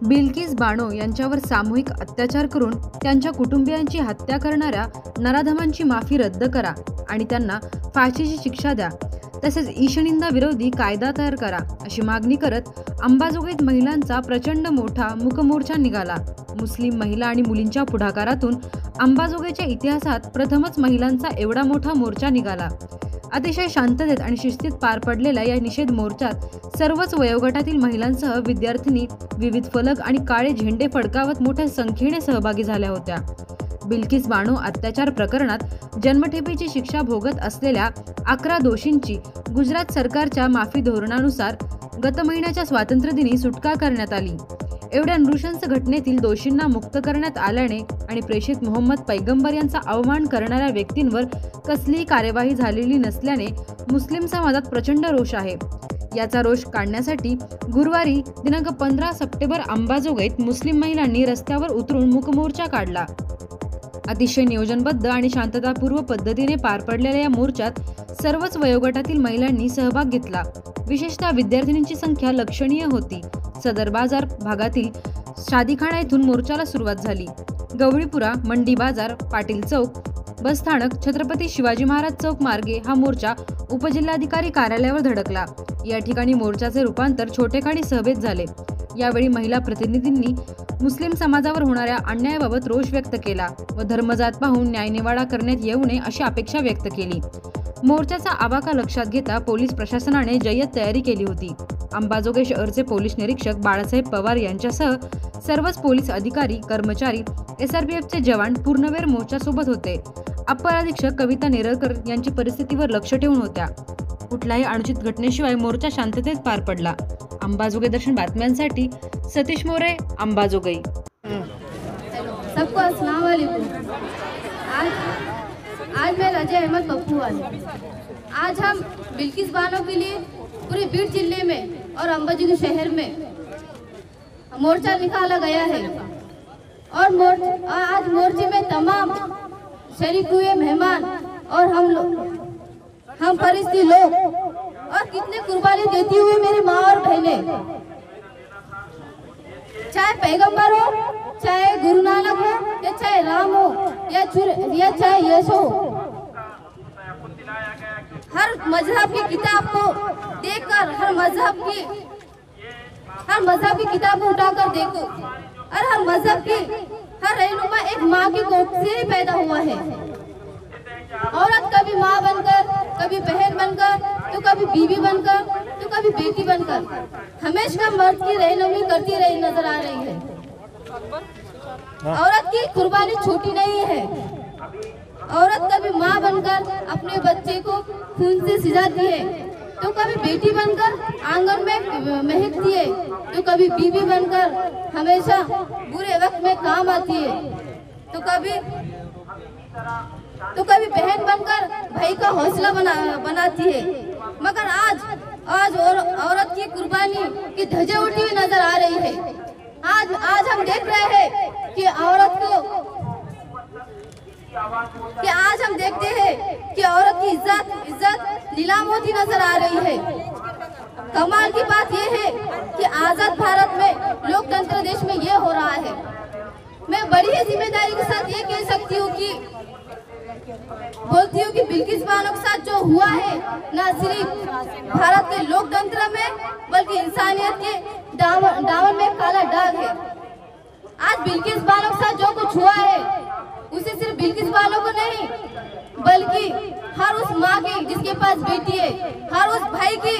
बिल्किस बानो यांच्यावर सामूहिक अत्याचार करून त्यांच्या कुटुंबियांची हत्या करणाऱ्या नराधमांची माफी रद्द करा आणि त्यांना फाशीची शिक्षा द्या, तसेच ईशनिंदा विरोधी कायदा तयार करा अशी मागणी करत अंबाजोगाईत महिलांचा प्रचंड मोठा मूकमोर्चा निघाला। मुस्लिम महिला आणि मुलींच्या पुढाकारातून अंबाजोगाईच्या इतिहासात प्रथमच महिलांचा एवढा मोठा मोर्चा निघाला। अतिशय शांततेत आणि शिस्तीत पार पडलेल्या या निषेध मोर्चात सर्वच वयोगटातील महिलांसह विद्यार्थिनी विविध फलक आणि काळे झेंडे फडकावत मोठ्या संख्येने सहभागी झाल्या होत्या। बिल्किस बानो अत्याचार प्रकरणात जन्मठेपेची शिक्षा भोगत असलेल्या 11 दोषींची गुजरात सरकारच्या माफी धोरणानुसार गत महिन्याच्या स्वातंत्र्यदिनी सुटका करण्यात आली। एवढ्या नृशंस घटनेतील दोषींना मुक्त करण्यात आल्याने आणि प्रेषित मोहम्मद पैगंबर यांचा अवमान करणाऱ्या व्यक्तींवर कसलीही कार्यवाही झालेली नसल्याने मुस्लिम समाजात प्रचंड रोष आहे। याचा रोष काढण्यासाठी गुरुवारी दिनांक 15 सप्टेंबर अंबाजोगाईत मुस्लिम महिलांनी रस्त्यावर उतरून मूकमोर्चा काढला। अतिशय नियोजनबद्ध आणि शांततापूर्व पद्धतीने पार पडलेल्या या मोर्चात सर्वच वयोगटातील महिलांनी सहभाग घेतला। विशेषतः विद्यार्थिनींची संख्या लक्षणीय होती। सदर बाजार भागातील शादीखाना येथून मोर्चाला सुरुवात झाली। गवळीपुरा, मंडी बाजार, पाटील चौक, बसस्थानक, छत्रपती शिवाजी महाराज चौक मार्गे हा मोर्चा उपजिल्हाधिकारी कार्यालयावर धडकला। या ठिकाणी मोर्चाचे रूपांतर छोटेखानी सभेत झाले। यावेळी महिला प्रतिनिधींनी मुस्लिम समाजावर होणाऱ्या अन्यायाबाबत रोष व्यक्त केला व धर्मजात पाहून न्यायनिवाडा करण्यात येऊ नये अशी अपेक्षा व्यक्त केली। मोर्चाचा आवाका लक्षात घेता पोलीस प्रशासनाने जय्यत तयारी केली होती। अंबाजोगाई शहरचे पोलीस निरीक्षक बाळासाहेब पवार यांच्यासह सर्वच पोलीस अधिकारी, कर्मचारी, SRPFचे जवान पूर्णवेळ मोर्चासोबत होते। अप्पर अधीक्षक कविता नेरळकर यांची परिस्थितीवर लक्ष ठेवून होत्या। कुठल्याही अनुचित घटनेशिवाय मोर्चा शांततेत पार पडला। अंबाजोगाई दर्शन बातम्यांसाठी सतीश मोरे, अंबाजोगाई। सबको अस्सलाम वालेकुम। आज मैं रजा अहमद पप्पू वाली। आज हम बिल्किस बानो के लिए पूरे बीड जिले में और अंबाजोगाई शहर में मोर्चा निकाला गया है और आज मोर्चे में तमाम शरीक हुए मेहमान और हम फरिश्ते लोग और कितने कुर्बानी देती हुए मेरी माँ और बहनें, चाहे पैगंबर हो, चाहे गुरु नानक हो, या चाहे राम हो, या चाहे यीशु हो, हर मजहब की किताब को देखकर हर मजहब की किताब को उठाकर देखो और हर मजहब की हर रहनुमा एक माँ की कोख से पैदा हुआ है। औरत कभी माँ बनकर, कभी बहन बनकर, तो कभी बीवी बनकर, तो कभी बेटी बनकर हमेशा मर्द की रहनुमाई करती रही नजर आ रही है। औरत की कुर्बानी छोटी नहीं है। औरत कभी माँ बनकर अपने बच्चे को खून से सिजाती है, तो कभी बेटी बनकर आंगन में महकती है, तो कभी बीवी बनकर हमेशा बुरे वक्त में काम आती है, तो कभी बहन बनकर भाई का हौसला बनाती है। मगर आज औरत की कुर्बानी की धज्जियां उड़ती हुई नजर आ रही है। आज हम देख रहे हैं कि आज हम देखते हैं कि औरत की इज्जत नीलाम होती नजर आ रही है। कमाल की बात यह है कि आजाद भारत में लोकतंत्र देश में ये हो रहा है। मैं बड़ी ही जिम्मेदारी के साथ ये कह सकती हूँ कि बिल्किस बानो के साथ जो हुआ है न सिर्फ भारत के लोकतंत्र में बल्कि इंसानियत के दामन में काला दाग है। आज बिल्किस बानो के साथ जो कुछ हुआ है उसे सिर्फ बिल्किस बानो को नहीं बल्कि हर उस माँ की जिसके पास बेटी है, हर उस भाई की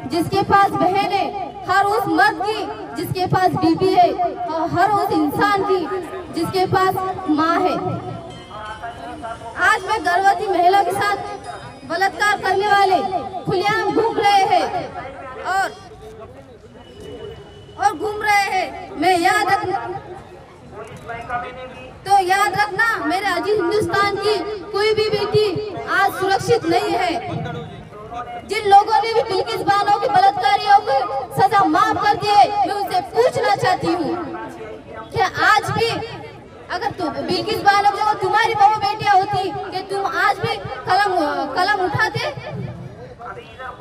जिसके पास बहन है, हर उस मर्द की जिसके पास बीबी है और हर उस इंसान की जिसके पास माँ है। आज मैं गर्भवती महिला के साथ बलात्कार करने वाले खुलेआम घूम रहे हैं और घूम रहे हैं। मैं याद रखना मेरे अजीज हिंदुस्तान की कोई भी बेटी आज सुरक्षित नहीं है। जिन लोगों ने भी बिल्किस बानो के बलात्कारियों को सजा माफ कर दी है, मैं उनसे पूछना चाहती हूँ कि आज भी अगर बिल्किस बानो को तुम्हारी बहू बेटियां होती कि तुम आज भी कलम उठाते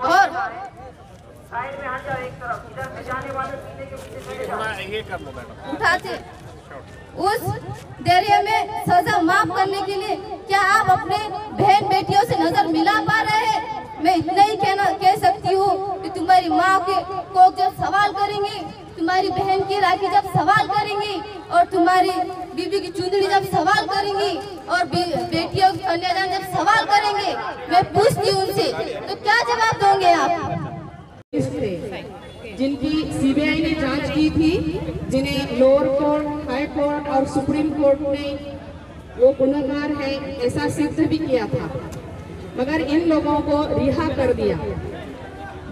और ये कर लो मैडम। उठाते उस दरिया में सजा माफ करने के लिए क्या आप अपने बहन बेटियों से नजर मिला पा रहे हैं? मैं इतना ही कह सकती हूँ कि तुम्हारी माँ के कोख जब सवाल करेंगी, तुम्हारी बहन की राखी जब सवाल करेंगी और तुम्हारी बीबी की चुंदड़ी जब सवाल करेंगी और बेटियों की कन्यादान जब सवाल करेंगे, मैं पूछती हूँ उनसे तो क्या जवाब दोगे आप? जिनकी सीबीआई ने जांच की थी, जिन्हें लोअर कोर्ट, हाई कोर्ट और सुप्रीम कोर्ट ने वो गुनहगार है ऐसा सिद्ध भी किया था, मगर इन लोगों को रिहा कर दिया।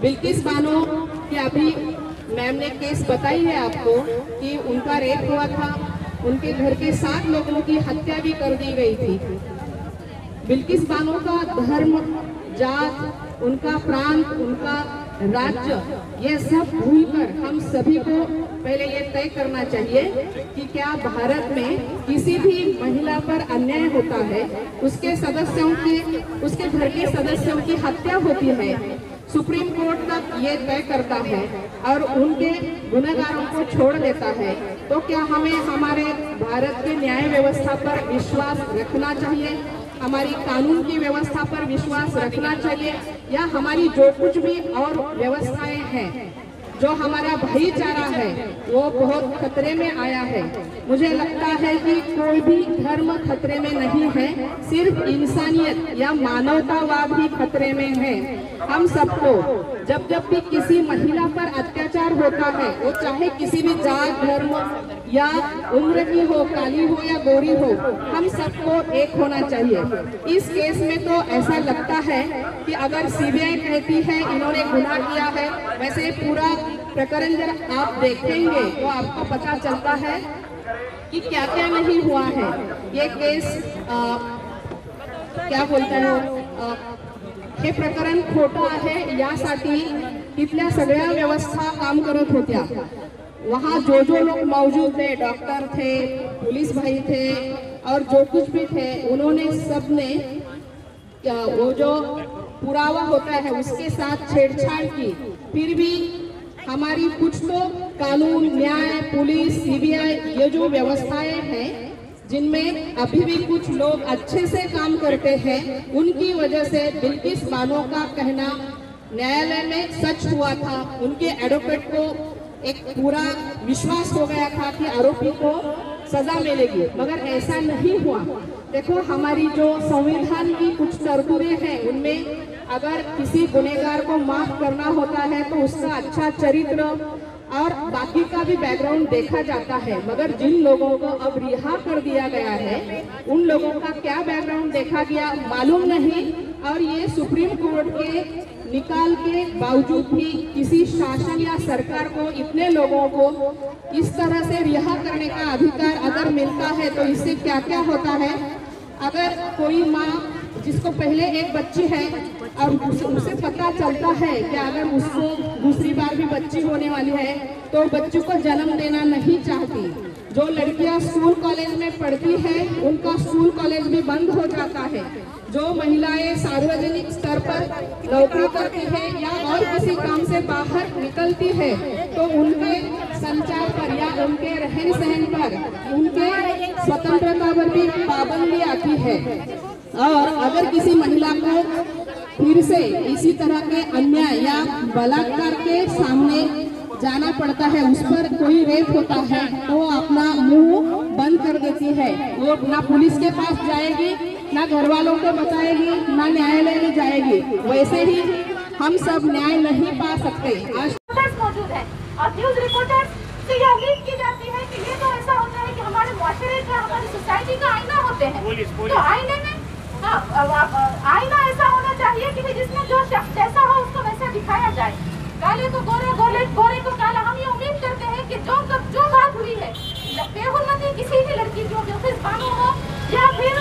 बिल्किस बानो की अभी मैम ने केस बताई है आपको कि उनका रेप हुआ था, उनके घर के 7 लोगों की हत्या भी कर दी गई थी। बिल्किस बानो का धर्म, जात, उनका प्रांत, उनका राज्य, ये सब भूलकर हम सभी को पहले ये तय करना चाहिए कि क्या भारत में किसी भी महिला पर अन्याय होता है, उसके घर के सदस्यों की हत्या होती है, सुप्रीम कोर्ट तक ये तय करता है और उनके गुनहगारों को छोड़ देता है, तो क्या हमें हमारे भारत के न्याय व्यवस्था पर विश्वास रखना चाहिए, हमारी कानून की व्यवस्था पर विश्वास रखना चाहिए, या हमारी जो कुछ भी और व्यवस्थाएं हैं, जो हमारा भाईचारा है वो बहुत खतरे में आया है। मुझे लगता है कि कोई भी धर्म खतरे में नहीं है, सिर्फ इंसानियत या मानवतावाद ही खतरे में है। हम सबको जब भी किसी महिला पर अत्याचार होता है, वो चाहे किसी भी जात, धर्म या उम्र की हो, काली हो या गोरी हो, हम सबको एक होना चाहिए। इस केस में तो ऐसा लगता है कि अगर सीबीआई कहती है इन्होंने गुनाह किया है, वैसे पूरा प्रकरण जब आप देखेंगे तो आपको पता चलता है कि क्या क्या नहीं हुआ है। ये केस क्या बोलते हैं, हे प्रकरण खोटं आहे यासाठी तिथल्या सगळ्या व्यवस्था काम करत होत्या। वहाँ जो लोग मौजूद थे, डॉक्टर थे, पुलिस भाई थे और जो कुछ भी थे, उन्होंने सबने वो जो पुरावा होता है उसके साथ छेड़छाड़ की। फिर भी हमारी कुछ तो कानून, न्याय, पुलिस, सीबीआई, ये जो व्यवस्थाएं हैं जिनमें अभी भी कुछ लोग अच्छे से काम करते हैं, उनकी वजह से बिल्किस बानो का कहना न्यायालय में सच हुआ था। उनके एडवोकेट को एक पूरा विश्वास हो गया था कि आरोपी को सजा मिलेगी, मगर ऐसा नहीं हुआ। देखो, हमारी जो संविधान की कुछ तरतूदें हैं, उनमें अगर किसी गुनहगार को माफ करना होता है तो उसका अच्छा चरित्र और बाकी का भी बैकग्राउंड देखा जाता है, मगर जिन लोगों को अब रिहा कर दिया गया है उन लोगों का क्या बैकग्राउंड देखा गया मालूम नहीं। और ये सुप्रीम कोर्ट के निकाल के बावजूद भी किसी शासन या सरकार को इतने लोगों को इस तरह से रिहा करने का अधिकार अगर मिलता है तो इससे क्या क्या होता है। अगर कोई माँ जिसको पहले एक बच्ची है और उसे पता चलता है कि अगर उसको दूसरी बार भी बच्ची होने वाली है तो बच्चों को जन्म देना नहीं चाहती। जो लड़कियां स्कूल कॉलेज में पढ़ती हैं उनका स्कूल कॉलेज भी बंद हो जाता है। जो महिलाएं सार्वजनिक स्तर पर नौकरी करती हैं या और किसी काम से बाहर निकलती है तो उनके संचार पर या उनके रहन सहन पर, उनके स्वतंत्रता पर भी पाबंदी आती है। और अगर किसी महिला को फिर से इसी तरह के अन्याय या बलात्कार के सामने जाना पड़ता है, उस पर कोई रेप होता है तो वो अपना मुंह बंद कर देती है। वो ना पुलिस के पास जाएगी, ना घर वालों को बताएगी, ना न्यायालय में जाएगी। वैसे ही हम सब न्याय नहीं पा सकते। आज मौजूद है और न्यूज रिपोर्टर्स से यह उम्मीद की जाती है कि ये तो ऐसा होता है कि हमारे मुआशरे का, हमारी सोसाइटी का आईना होते हैं। तो आईने में आईना ऐसा होना चाहिए कि जिसमें जो शख्स जैसा हो उसको वैसा दिखाया जाए। काले को गोरे, गोरे को काला। हम ये उम्मीद करते हैं कि जो बात हुई है बेहुरमती किसी भी लड़की जो बिल्किस बानो हो या फिर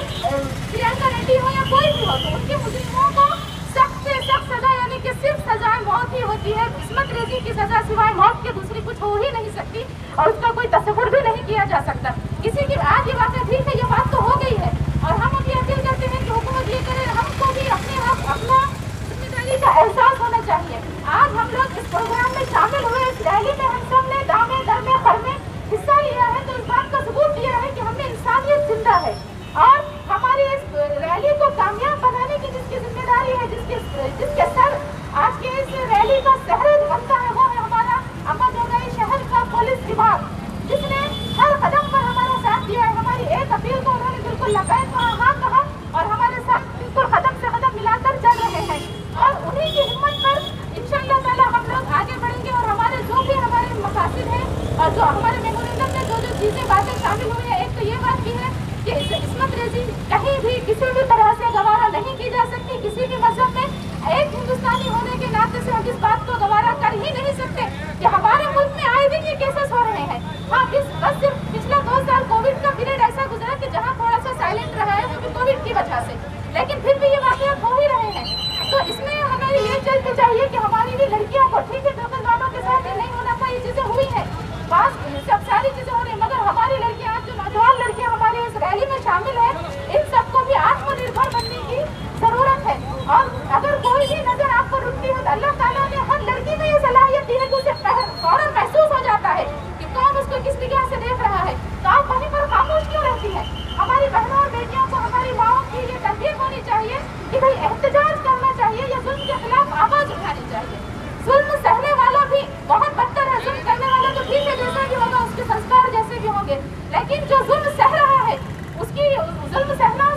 प्रियंका रेड्डी हो या कोई भी हो, तो उनके मुजरिमों को सख्त से सख्त सजा, यानी कि सिर्फ सजाए मौत ही होती है। किस्मत रेजी की सजा सिवाय मौत के दूसरी कुछ हो ही नहीं सकती और उसका कोई तस्वुर भी नहीं किया जा सकता। किसी की आज ये बात ठीक है, ये बात तो हो गई है और हम अभी अपील करते हैं कि हुकूमत ये करे, हमको भी अपने हक, अपना जिम्मेदारी का एहसास होना चाहिए। आज हम लोग इस प्रोग्राम में शामिल हुए, इस रैली में हम सब ने दामे दरमे खड़मे हिस्सा लिया है, तो इस बात का सबूत दिया है कि हमने इंसानियत जिंदा है। और हमारी इस रैली को कामयाब बनाने की जिसकी जिम्मेदारी है, जिसके सर आज के इस रैली का सहरद बनता है, वो है हमारा अम्बाजोगाई शहर का पुलिस विभाग, जिसने हर कदम पर हमारा साथ दिया है। हमारी एक अपील को उन्होंने बिल्कुल लबैक कहा, हाँ कहा, और हमारे साथ बिल्कुल कदम से कदम मिलाकर चल रहे हैं। और उन्हीं की हिम्मत पर इंशाअल्लाह ताला हम लोग आगे बढ़ेंगे और हमारे जो भी हमारे मकासद हैं और जो हमारे मेमोरेंडम में जो चीजें बातें शामिल हुई है, एक तो ये बात भी है कि इस्मत रेजी कहीं भी किसी भी तरह से गवारा नहीं की जा सकती। किसी भी मजहब में एक हिंदुस्तानी होने के नाते से हम इस बात को गवारा कर ही नहीं सकते कि हमारे मुल्क में आए दिन ये केसेस हो रहे हैं। हाँ, बस सिर्फ पिछला 2 साल कोविड का पीरियड ऐसा गुजरा कि जहाँ थोड़ा सा साइलेंट रहा है, वो भी कोविड की वजह से, लेकिन फिर भी ये वाकयात हो ही रहे हैं। तो इसमें हमें ये चलते चाहिए कि हमारी भी लड़कियों को, ठीक है दखल वालों के साथ ये नहीं होना था, ये चीजें हुई है, बस सब सारी चीजें हो रही, मगर हमारी लड़कियां, आज जो नौजवान लड़कियां हमारे इस रैली में शामिल है, इन सबको भी आत्मनिर्भर बनने की जरूरत है। और अगर कोई भी नजर आप पर उठती है तो अल्लाह ताला ने हर लड़की में ये सलाहियत दी है कि उसे फौरन महसूस हो जाता है कि कौन उसको किस निगाह से देख रहा है, तो आप वहीं पर खामोश क्यों रहती है? हमारी बहनों और बेटियों को, हमारी माओ की ये तरबियत होनी चाहिए कि भाई एहतजाज करना चाहिए या जुल्म के खिलाफ आवाज उठानी चाहिए। जुल्म सहने वाला भी बहुत बदतर है, जुल्म करने वाला तो ठीक है, जैसा भी होगा उसके संस्कार जैसे भी होंगे, लेकिन जो जुल्म सह रहा है उसकी जुल्म सहना